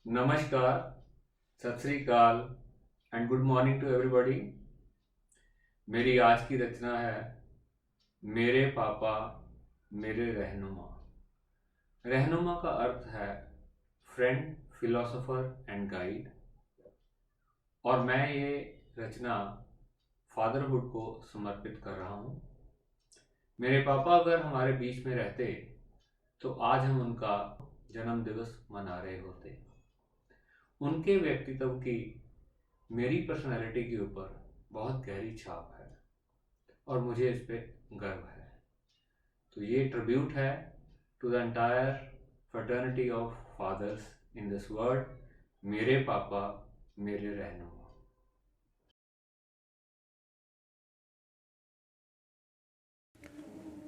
नमस्कार, सत श्री अकाल and good morning to everybody. मेरी आज की रचना है मेरे पापा मेरे रहनुमा। रहनुमा का अर्थ है फ्रेंड, फिलोसोफर एंड गाइड। और मैं ये रचना फादरहुड को समर्पित कर रहा हूँ। मेरे पापा अगर हमारे बीच में रहते तो आज हम उनका जन्म दिवस मना रहे होते। उनके व्यक्तित्व की मेरी पर्सनैलिटी के ऊपर बहुत गहरी छाप है और मुझे इस पे गर्व है। तो ये ट्रिब्यूट है to the entire fraternity of fathers in this world. मेरे पापा मेरे रहनुमा।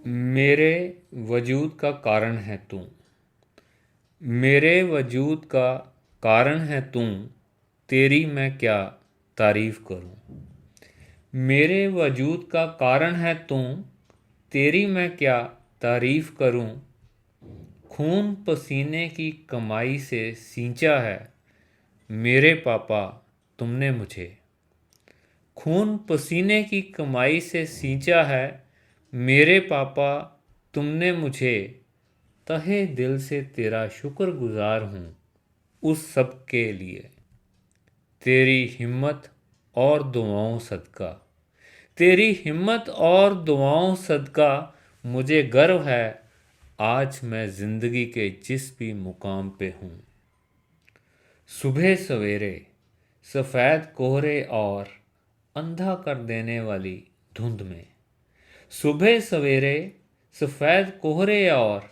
मेरे वजूद का कारण है तू। मेरे वजूद का कारण है तू। तेरी मैं क्या तारीफ करूं। मेरे वजूद का कारण है तू। तेरी मैं क्या तारीफ करूं। खून पसीने की कमाई से सींचा है मेरे पापा तुमने मुझे। खून पसीने की कमाई से सींचा है मेरे पापा तुमने मुझे। तहे दिल से तेरा शुक्रगुजार हूँ उस सब के लिए। तेरी हिम्मत और दुआओं सदका। तेरी हिम्मत और दुआओं सदका मुझे गर्व है आज मैं ज़िंदगी के जिस भी मुकाम पे हूँ। सुबह सवेरे सफ़ेद कोहरे और अंधा कर देने वाली धुंध में। सुबह सवेरे सफ़ेद कोहरे और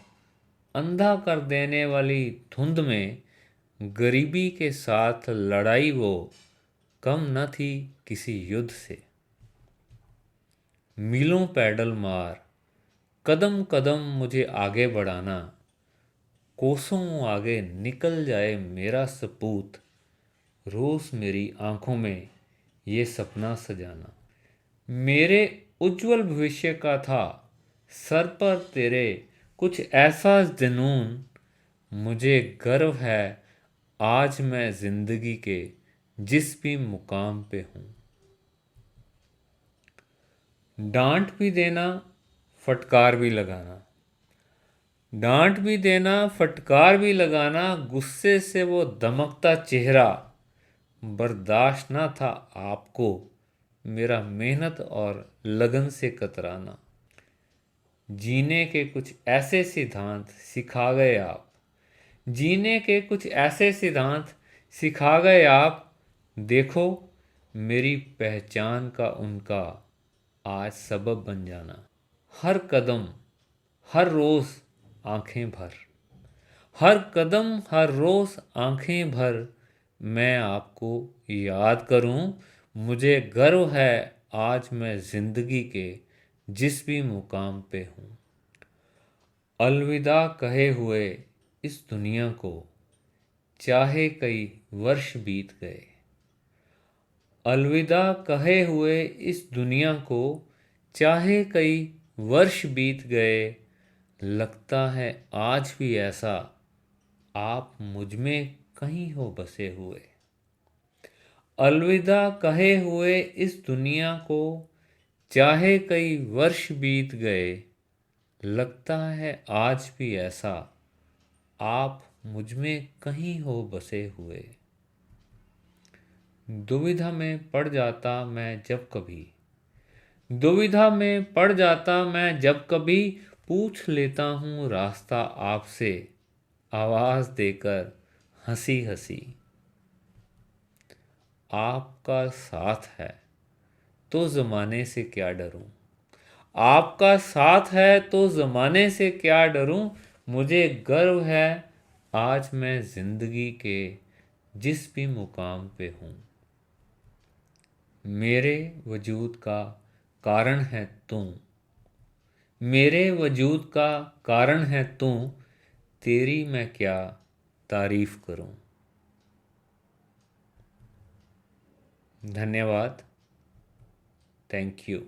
अंधा कर देने वाली धुंध में गरीबी के साथ लड़ाई वो कम न थी किसी युद्ध से। मीलों पैडल मार कदम कदम मुझे आगे बढ़ाना। कोसों आगे निकल जाए मेरा सपूत। रोज़ मेरी आंखों में ये सपना सजाना। मेरे उज्जवल भविष्य का था सर पर तेरे कुछ ऐसा जुनून। मुझे गर्व है आज मैं ज़िंदगी के जिस भी मुकाम पे हूँ। डांट भी देना फटकार भी लगाना। डांट भी देना फटकार भी लगाना गुस्से से वो दमकता चेहरा। बर्दाश्त ना था आपको मेरा मेहनत और लगन से कतराना। जीने के कुछ ऐसे सिद्धांत सिखा गए आप। जीने के कुछ ऐसे सिद्धांत सिखा गए आप। देखो मेरी पहचान का उनका आज सबब बन जाना। हर कदम हर रोज़ आंखें भर। हर कदम हर रोज़ आंखें भर मैं आपको याद करूं। मुझे गर्व है आज मैं ज़िंदगी के जिस भी मुकाम पे हूँ। अलविदा कहे हुए इस दुनिया को चाहे कई वर्ष बीत गए। अलविदा कहे हुए इस दुनिया को चाहे कई वर्ष बीत गए। लगता है आज भी ऐसा आप मुझ में कहीं हो बसे हुए। अलविदा कहे हुए इस दुनिया को चाहे कई वर्ष बीत गए। लगता है आज भी ऐसा आप मुझ में कहीं हो बसे हुए। दुविधा में पड़ जाता मैं जब कभी। दुविधा में पड़ जाता मैं जब कभी पूछ लेता हूँ रास्ता आपसे आवाज़ देकर हंसी हंसी। आपका साथ है तो ज़माने से क्या डरूं। आपका साथ है तो ज़माने से क्या डरूं। मुझे गर्व है आज मैं ज़िंदगी के जिस भी मुकाम पे हूँ। मेरे वजूद का कारण है तू। मेरे वजूद का कारण है तू। तेरी मैं क्या तारीफ़ करूं। धन्यवाद। Thank you.